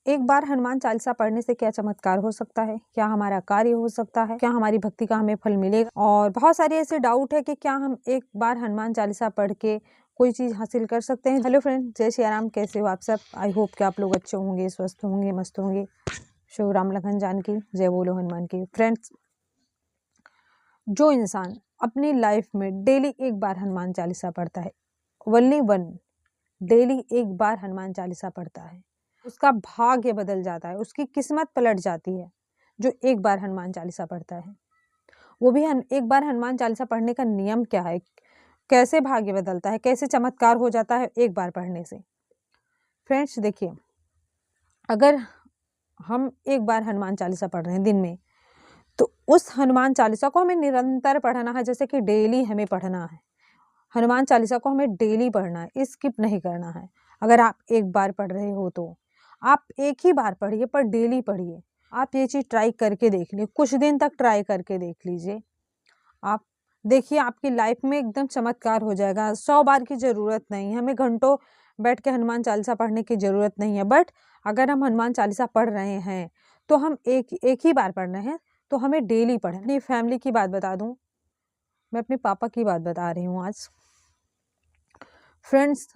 एक बार हनुमान चालीसा पढ़ने से क्या चमत्कार हो सकता है, क्या हमारा कार्य हो सकता है, क्या हमारी भक्ति का हमें फल मिलेगा। और बहुत सारे ऐसे डाउट है कि क्या हम एक बार हनुमान चालीसा पढ़ के कोई चीज़ हासिल कर सकते हैं। हेलो फ्रेंड, जय श्री राम। कैसे हो आप सब? आई होप कि आप लोग अच्छे होंगे, स्वस्थ होंगे, मस्त होंगे। शिव राम लखन जानकी, जय बोलो हनुमान की। फ्रेंड्स, जो इंसान अपनी लाइफ में डेली एक बार हनुमान चालीसा पढ़ता है, ओनली वन, डेली एक बार हनुमान चालीसा पढ़ता है, उसका भाग्य बदल जाता है, उसकी किस्मत पलट जाती है। जो एक बार हनुमान चालीसा पढ़ता है, वो भी एक बार हनुमान चालीसा पढ़ने का नियम क्या है, कैसे भाग्य बदलता है, कैसे चमत्कार हो जाता है एक बार पढ़ने से। फ्रेंड्स देखिए, अगर हम एक बार हनुमान चालीसा पढ़ रहे हैं दिन में, तो उस हनुमान चालीसा को हमें निरंतर पढ़ना है। जैसे कि डेली हमें पढ़ना है हनुमान चालीसा को, हमें डेली पढ़ना है, स्किप नहीं करना है। अगर आप एक बार पढ़ रहे हो तो आप एक ही बार पढ़िए, पर डेली पढ़िए। आप ये चीज़ ट्राई करके देख लीजिए, कुछ दिन तक ट्राई करके देख लीजिए। आप देखिए, आपकी लाइफ में एकदम चमत्कार हो जाएगा। 100 बार की ज़रूरत नहीं है, हमें घंटों बैठ के हनुमान चालीसा पढ़ने की ज़रूरत नहीं है। बट अगर हम हनुमान चालीसा पढ़ रहे हैं तो हम एक ही बार पढ़ रहे हैं, तो हमें डेली पढ़ें। अपनी फैमिली की बात बता दूँ, मैं अपने पापा की बात बता रही हूँ आज। फ्रेंड्स,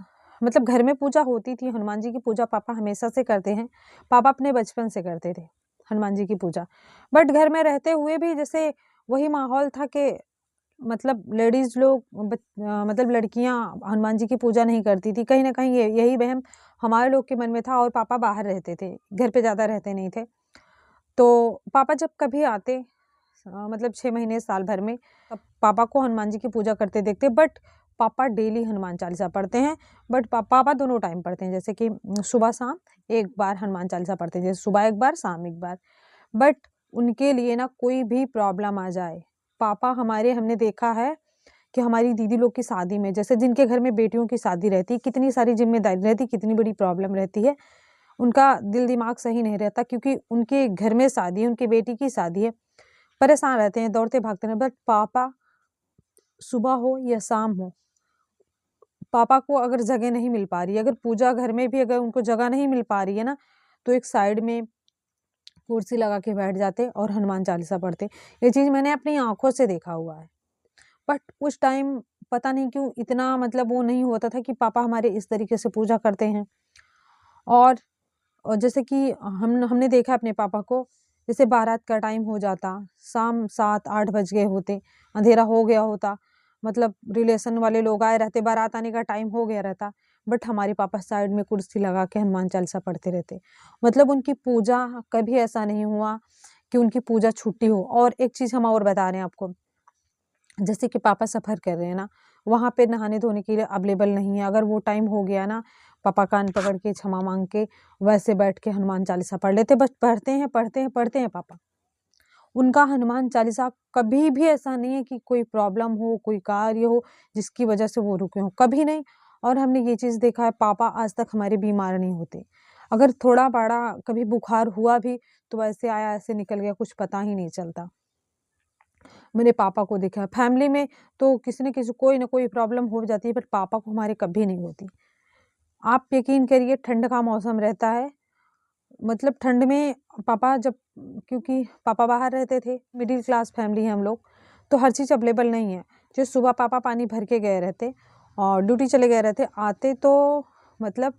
मतलब घर में पूजा होती थी, हनुमान जी की पूजा पापा हमेशा से करते हैं। पापा अपने बचपन से करते थे हनुमान जी की पूजा। बट घर में रहते हुए भी जैसे वही माहौल था कि मतलब लेडीज़ लोग मतलब लड़कियां हनुमान जी की पूजा नहीं करती थी। कहीं ना कहीं यही वहम हमारे लोग के मन में था। और पापा बाहर रहते थे, घर पे ज़्यादा रहते नहीं थे। तो पापा जब कभी आते, मतलब 6 महीने साल भर में, तब पापा को हनुमान जी की पूजा करते देखते। बट पापा डेली हनुमान चालीसा पढ़ते हैं। बट पापा दोनों टाइम पढ़ते हैं, जैसे कि सुबह शाम एक बार हनुमान चालीसा पढ़ते हैं, जैसे सुबह एक बार, शाम एक बार। बट उनके लिए ना कोई भी प्रॉब्लम आ जाए, पापा हमारे, हमने देखा है कि हमारी दीदी लोग की शादी में, जैसे जिनके घर में बेटियों की शादी रहती है, कितनी सारी जिम्मेदारी रहती, कितनी बड़ी प्रॉब्लम रहती है, उनका दिल दिमाग सही नहीं रहता, क्योंकि उनके घर में शादी है, उनकी बेटी की शादी है, परेशान रहते हैं, दौड़ते भागते हैं। बट पापा सुबह हो या शाम हो, पापा को अगर जगह नहीं मिल पा रही है, अगर पूजा घर में भी अगर उनको जगह नहीं मिल पा रही है ना, तो एक साइड में कुर्सी लगा के बैठ जाते और हनुमान चालीसा पढ़ते। ये चीज़ मैंने अपनी आंखों से देखा हुआ है। बट उस टाइम पता नहीं क्यों इतना मतलब वो नहीं होता था कि पापा हमारे इस तरीके से पूजा करते हैं। और जैसे कि हमने देखा अपने पापा को, जैसे बारात का टाइम हो जाता, शाम 7-8 बज गए होते, अंधेरा हो गया होता, मतलब रिलेशन वाले लोग आए रहते, बारात आने का टाइम हो गया रहता, बट हमारे पापा साइड में कुर्सी लगा के हनुमान चालीसा पढ़ते रहते। मतलब उनकी पूजा, कभी ऐसा नहीं हुआ कि उनकी पूजा छुट्टी हो। और एक चीज़ हम और बता रहे हैं आपको, जैसे कि पापा सफ़र कर रहे हैं ना, वहाँ पे नहाने धोने के लिए अवेलेबल नहीं है। अगर वो टाइम हो गया ना, पापा कान पकड़ के क्षमा मांग के वैसे बैठ के हनुमान चालीसा पढ़ लेते। बस पढ़ते हैं, पढ़ते हैं, पढ़ते हैं पापा। उनका हनुमान चालीसा कभी भी ऐसा नहीं है कि कोई प्रॉब्लम हो, कोई कार्य हो जिसकी वजह से वो रुके हों, कभी नहीं। और हमने ये चीज़ देखा है, पापा आज तक हमारे बीमार नहीं होते। अगर थोड़ा बड़ा कभी बुखार हुआ भी, तो ऐसे आया ऐसे निकल गया, कुछ पता ही नहीं चलता। मैंने पापा को देखा है। फैमिली में तो किसी न किसी कोई ना कोई प्रॉब्लम हो जाती है, बट पापा को हमारे कभी नहीं होती। आप यकीन करिए, ठंड का मौसम रहता है, मतलब ठंड में पापा जब, क्योंकि पापा बाहर रहते थे, मिडिल क्लास फैमिली है हम लोग, तो हर चीज़ अवेलेबल नहीं है। जो सुबह पापा पानी भर के गए रहते और ड्यूटी चले गए रहते, आते तो मतलब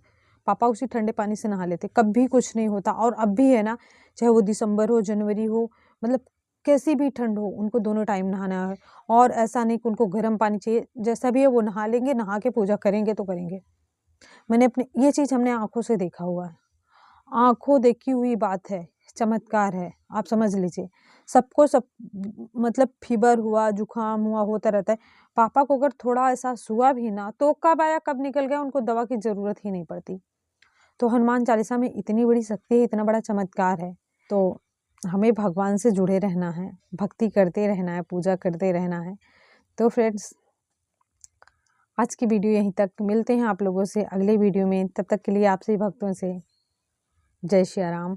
पापा उसी ठंडे पानी से नहा लेते, कभी कुछ नहीं होता। और अब भी है ना, चाहे वो दिसंबर हो, जनवरी हो, मतलब कैसी भी ठंड हो, उनको दोनों टाइम नहाना है। और ऐसा नहीं कि उनको गर्म पानी चाहिए, जैसा भी है वो नहा लेंगे, नहा के पूजा करेंगे तो करेंगे। मैंने अपने ये चीज़ हमने आँखों से देखा हुआ है, आँखों देखी हुई बात है, चमत्कार है, आप समझ लीजिए। सबको सब मतलब फ़ीवर हुआ, जुकाम हुआ, होता रहता है। पापा को अगर थोड़ा एहसास हुआ भी ना, तो कब आया कब निकल गया, उनको दवा की ज़रूरत ही नहीं पड़ती। तो हनुमान चालीसा में इतनी बड़ी शक्ति है, इतना बड़ा चमत्कार है। तो हमें भगवान से जुड़े रहना है, भक्ति करते रहना है, पूजा करते रहना है। तो फ्रेंड्स, आज की वीडियो यहीं तक, मिलते हैं आप लोगों से अगले वीडियो में। तब तक के लिए आपसे भक्तों से जय श्री राम।